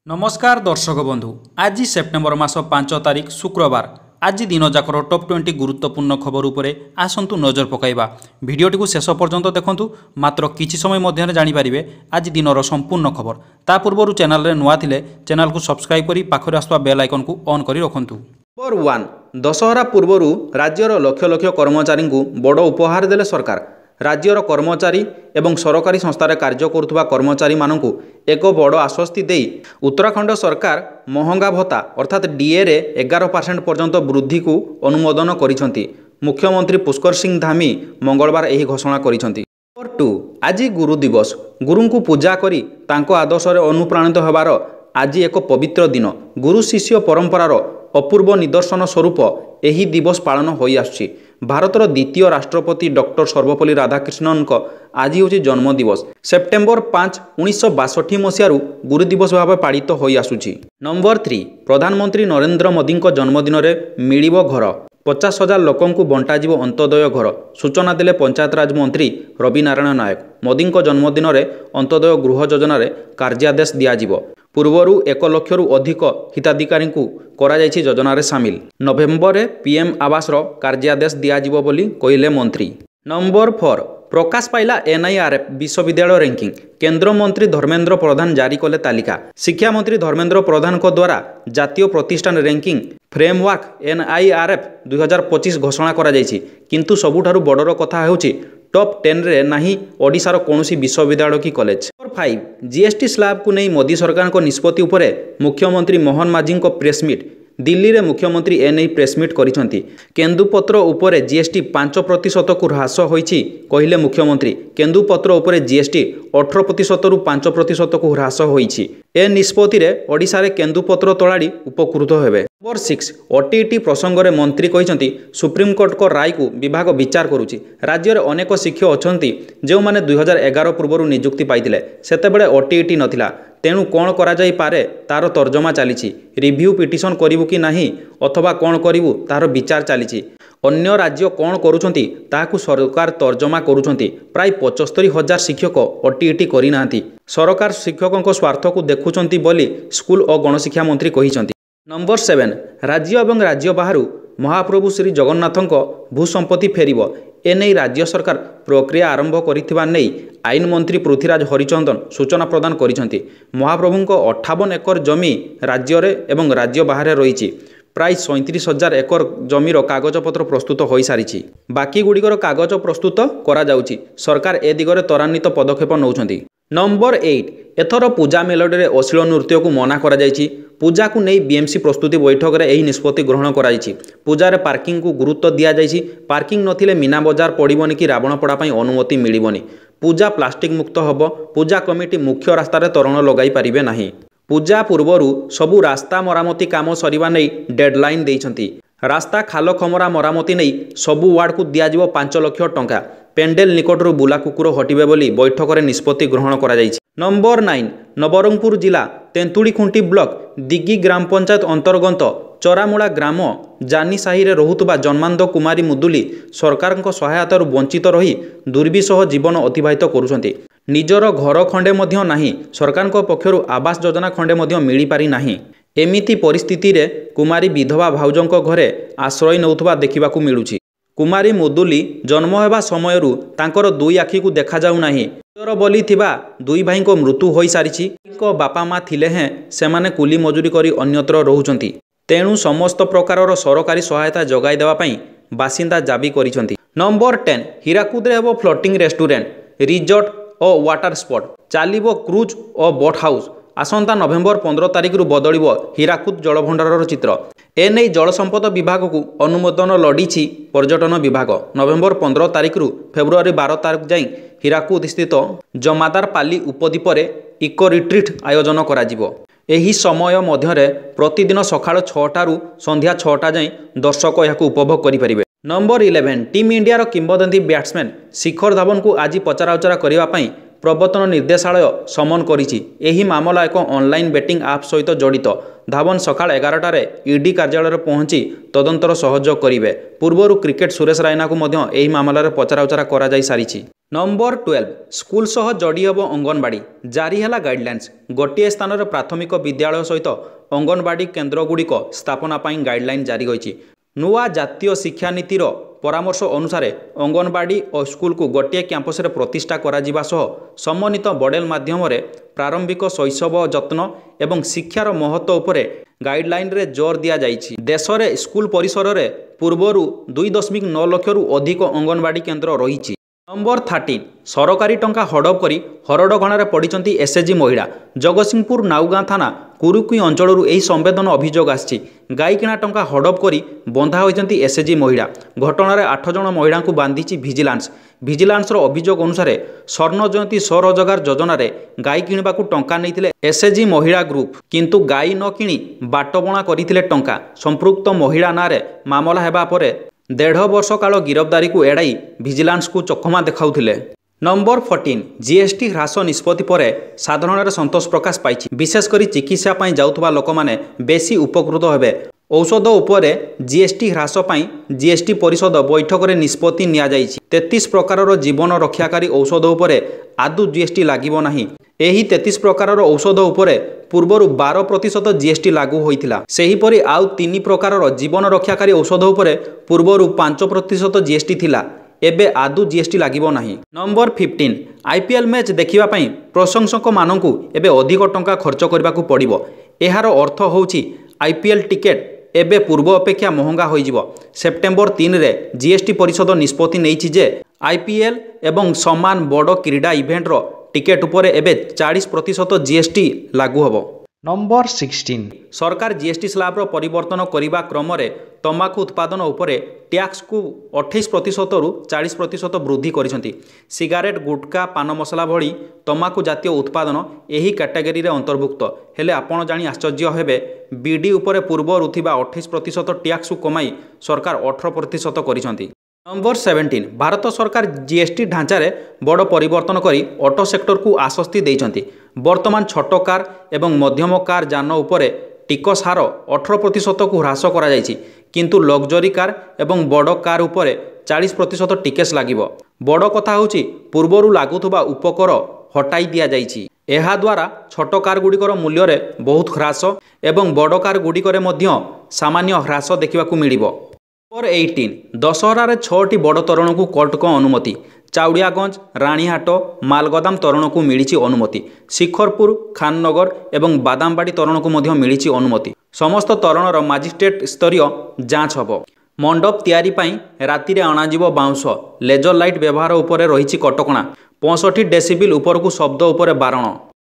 नमस्कार दर्शक बंधु आज सेप्टेम्बर मास 5 तारिख शुक्रवार आज दिन जाकर टॉप 20 गुरुत्वपूर्ण खबर उपरे आसंतु नजर पकाइबा भिडियोटी को शेष पर्यंत देखंतु मात्र किछि समय मध्य जानिपारे आज दिनर संपूर्ण खबर ता पूर्व चैनल रे नुआ थिले चैनल को सब्सक्राइब करी पाखरे आसुवा बेल आइकन को ऑन करी रखंतु। नंबर 1 दशहरा पूर्व राज्यर लक्ष लक्ष कर्मचारी को बड़ उपहार देले सरकार। राज्यर कर्मचारी एवं सरकारी संस्थार कार्य करुवा कर्मचारी मानू एक बड़ आश्वस्ति दे उत्तराखंड सरकार महंगा भत्ता अर्थात डीए रे 11% पर्यंत वृद्धि को अनुमोदन करिसेंती। मुख्यमंत्री पुष्कर सिंह धामी मंगलवार यही घोषणा करिसेंती। नंबर 2 आज गुरु दिवस गुरु को पूजा करी तांको आदर्श अनुप्राणित होबार आज एक पवित्र दिन। गुरु शिष्य परंपरार अपूर्व निदर्शन स्वरूप यही दिवस पालन हो आसुछि। भारतर द्वितीय राष्ट्रपति डॉक्टर सर्वपल्ली राधाकृष्णन आज हूँ जन्मदिवस। सेप्टेम्बर 5 1962 मसीह गुरु दिवस भाव पालित हो आसुछि। नंबर 3 प्रधानमंत्री नरेंद्र मोदी जन्मदिन में मिलिबो घर 50,000 लोकों को बंटाजिबो अंत्योदय घर सूचना देले पंचायतराज मंत्री रवि नारायण नायक। मोदी जन्मदिन में अंत्योदय गृह योजना कार्यादेश दियाजिबो। पूर्वर 1 लाख अधिक हिताधिकारी को योजन सामिल। नवेम्बर पीएम आवास कार्यादेश दियाजिबो बोली कहिले मंत्री। नंबर 4 प्रकाश पाइला एनआईआरएफ विश्वविद्यालय रैंकिंग केंद्र मंत्री धर्मेंद्र प्रधान जारी कले तालिका। शिक्षा मंत्री धर्मेंद्र प्रधान द्वारा जातीय प्रतिष्ठान रैंकिंग फ्रेमवर्क एनआईआरएफ 2025 घोषणा करा जायछि। किंतु सबुठारु बड़र कथा हेउछि टॉप 10 रे नाही ओडिशार कोनोसी विश्वविद्यालय की कॉलेज। नंबर 5 जीएसटी स्लैब को नहीं मोदी सरकार को निष्पत्ति उपरे मुख्यमंत्री मोहन माझी को प्रेसमिट। दिल्ली रे मुख्यमंत्री एने प्रेसमिट करिसेंती। केंदुपत्र उपरे जीएसटी 5% को ह्रास होईछि कहिले मुख्यमंत्री। केंदुपत्र उपरे जीएसटी 18% रु 5% को ह्रास होईछि। ए निष्पत्ति रे ओडिशा रे केंदुपत्र तोलाड़ी उपकृत हेबे। नंबर 6 ओटीटी प्रसंग में मंत्री कहिसेंती सुप्रीमकोर्ट को राय को विभाग विचार करुछि। राज्य रे अनेक शिक्षक अछंती जो माने 2011 पूर्व नियुक्ति पाइथिले सेतेबेले ओटीटी नथिला। तेणु कौन करा जाई पारे तार तर्जमा चली। रिव्यू पिटिशन करिवु कि नाही अथवा कौन करिवु तार विचार चली। अन्य राज्य कौन करुछंती ताकू सरकार तर्जमा करुछंती। प्राय 75,000 शिक्षक ओटीटी करिनांती। सरकार शिक्षकों स्वार्थ को देखुछंती बोली स्कूल और गणशिक्षा मंत्री कहिसेंती। नंबर 7 राज्य एवं राज्य बाहर महाप्रभु श्री जगन्नाथों भूसंपत्ति फेरिबो एने राज्य सरकार प्रक्रिया आरंभ करिथिबा नै आईन मंत्री पृथ्वीराज हरिचंदन सूचना प्रदान करिसेंती। महाप्रभु 58 एकर जमी राज्य एवं राज्य बाहर रही प्राय 37,000 एकर जमीर कागजपत्र प्रस्तुत हो सारी। बाकी गुड़िकर कागज प्रस्तुत करा जाउची। सरकार ए दिगरे त्वरान्वित पदक्षेप नौछंती। नंबर 8 एथर पूजा मेलोडी रे अश्लील नृत्य को मना करा जायछि। पूजा को नहीं बीएमसी प्रस्तुति बैठक में यही निष्पत्ति ग्रहण कराई। पूजार पार्किंग को गुरुत्व दि जाइछि। पार्किंग नथिले मीना बजार पड़िबनी कि रावणपड़ा अनुमति मिलिबनी। पूजा प्लास्टिक मुक्त हब। पूजा कमिटी मुख्य रास्तार तोरण लगाई पारिबे नाही। पूजा पूर्वरु सबु रास्ता मरामती काम सरिबा नै डेडलाइन देइछंती। रास्ता खाल खमरा मरामती नहीं सबु वार्ड को दियाजिबो 5 लाख टंका। पेंडेल निकटरू बुला कुकुर हटिबे बोली बैठक में निष्पत्ति ग्रहण करा जाइछि। नंबर 9 नवरंगपुर जिला तेंतुड़ीखुंटी ब्लॉक दिग्गी ग्राम पंचायत अंतर्गत चरामूला ग्राम जानी साही रे रहुतबा जन्मांध कुमारी मुदुली सरकार सहायतार वंचित रही दुर्विसह जीवन अतिबाहित करुछंती। निजर घर खंडे मध्य नाही सरकार पक्षरु आवास योजना खंडे मध्य मिली पारि नाही। एमिति परिस्थिति रे कुमारी विधवा भाउजों घरे आश्रय नौथुबा देखिबाकू मिलुछि। कुमारी मुदुली जन्म हेबा समयरु तांकर दुई आखि को देखा जाउ नाही। निजर बोली थिबा दुई भाई को मृत्यु होई सारिछि। बापा माँ थिले हैं सेमाने कुली मजूरी करी अन्यत्र रहुचंती। तेणु समस्त प्रकारर सरकारी सहायता जगाई देवा पई बासिंदा दाबी करिसंती। नंबर 10 हीराकुद रे हेबो फ्लोटिंग रेस्टोरेंट रिजॉर्ट और वाटर स्पॉट चलिबो क्रूज और बोट हाउस। आसंता नवेम्बर 15 तारिख रु बदलिबो हीराकुद जलभंडार चित्र। एने जल संपद विभाग को अनुमोदन लड़ीछि पर्यटन विभाग। नवेम्बर 15 तारिख रु फेब्रुआरी 12 तारिख जाए हीराकुद स्थित जमादार पाली उपद्वीप इको रिट्रीट आयोजन कराजिबो। एही समय मध्य प्रतिदिन सकाळ 6टा रु संध्या 6टा जाए दर्शक यह उपभोग करें। नंबर 11 टीम इंडिया किंवदंती बैट्समैन शिखर धवन को आज पचराउचरा करने प्रवर्तन निर्देशालय समन करिछि। एही मामला एक ऑनलाइन बेटिंग आप सहित जड़ित। धावन सकाळ 11टारे ईडी कार्यालय पहुंची तदंतर सहयोग करेंगे। पूर्वर क्रिकेट सुरेश रायना को एही मामलार पचराउचरा करा जाई सारिछि। नंबर 12 स्कूल सह जोड़ी हेब अंगनवाड़ी जारी है गाइडलाइंस गोटे स्थान में प्राथमिक विद्यालय सहित अंगनवाड़ी केन्द्रगुड़िक स्थापना गाइडलाइन जारी होती नुआ जातीय शिक्षा नीतिर परामर्श अनुसार अंगनवाड़ी और स्कूल को गोटे कैंपस रे प्रतिष्ठा करा जिबा सह समन्वित मॉडल माध्यम प्रारंभिक शैशव जत्न एवं शिक्षार महत्व उपरे गाइडलाइन रे जोर दिया जाइछि। देश में स्कूल परिसर रे पूर्वरु 2.9 लाख रु अधिक अंगनवाड़ी केन्द्र रही। नंबर 13 सरकारी टंका हड़प करी हरडघणारे पड़िचंती एसएचजी महिला जगतसिंहपुर नाउगाँ थाना कुरुकुई अंचलरू यही संवेदन अभियोग आछि। गाई किणा टंका हड़प करी बंधा होइचंती एसएचजी महिला घटनार 8 जण महिला को बांधिछि भिजिलांसर अभियोग अनुसार स्वर्ण जयंती स्वरोजगार योजन गाई किणवाकू टंका नैथिले एसएचजी महिला ग्रुप किंतु गाई न किणी बाटबणा करिथिले टंका संपृक्त महिला नारे मामला हेबा परे 1.5 वर्ष काल गिरफ्तारी को एड़ाई भिजिलांस को चकमा देखाउथिले। नंबर 14 जीएसटी ह्रास निष्पत्ति पर साधारण संतोष प्रकाश पाई विशेषकर चिकित्सा पाई जाउथबा लोक माने बेसी उपकृत हेबे। औषध उपरे जीएसटी ह्रास पाई जीएसटी परिषद बैठक में निष्पत्ति निया जाइछि। 33 प्रकार जीवन रक्षाकारी औषध उपरे आदु जीएसटी लागिबो नाही। एही 33 प्रकार औषध उपरे पूर्वरु 12% जीएसटी लागू होइथिला। सेहीपरि आउ 3 प्रकार जीवन रक्षाकारी औषध उपरे पूर्वरु 5% जीएसटी थिला। एबे आदु जीएसटी लागिबो नाही। नंबर 15 आईपीएल मैच देखिबा पई प्रशंसक माननकु एबे अधिक टंका खर्च करबाकू पड़िबो। एहार अर्थ होउछि आईपीएल टिकेट एबे पूर्व अपेक्षा महंगा होइजिबो। सेप्टेम्बर 3 रे जीएसटी परिषद निष्पत्ति नेइछि जे आईपीएल एवं समान बड़ क्रीडा इवेंट रो टिकेट उपरे एबे 40% जीएसटी लागू होबो। नंबर 16 सरकार जीएसटी स्लैब परिवर्तन करने क्रम तंबाकू उत्पादन उपरे टैक्स को 28% रु 40% वृद्धि करिसेंती। सिगारेट गुटखा पान मसला भली तंबाकू जातीय उत्पादन एही कैटेगरी रे अंतर्भुक्त हेले आपण जानी आश्चर्य हेबे बीडी उपरे पूर्व रुथिबा 28% टैक्स को कमाई सरकार 18% करिसेंती। नंबर 17 भारत सरकार जीएसटी ढांचारे बड़ परिवर्तन करी ऑटो सेक्टर को आश्वस्ति देइछंती। वर्तमान छोट कार एवं मध्यम कार जान उपरे टिकस हार 18% को ह्रास करा जाइछि किंतु लग्जरी कार एवं बड़ कार उपरे 40% टिकेस लागिबो। बड़ कथा होछि पूर्वरु लागुथबा उपकर हटाई दिया जाइछि। एहा द्वारा छोट कार गुड़िकर मूल्य रे बहुत ह्रास एवं बड़ कार गुड़िकर मध्य सामान्य ह्रास देखिबाकू मिलिबो। नंबर 18 दशहरा 6टी बड़ तोरण को कोर्ट को अनुमति। चाउड़ियागंज रानीहाट मालगोदाम तोरण को मिली अनुमति। शिखरपुर खाननगर एवं बादामबाड़ी तोरण को मिली अनुमति। समस्त तोरणर मजिस्ट्रेट स्तरीय जांच हब। मंडप तैयारी पाई राति रे अणाजिबो बाउंस। लेजर लाइट व्यवहार उपरे रही कटकणा। 65 डेसिबिल उपरकू शब्द उपरे बारण।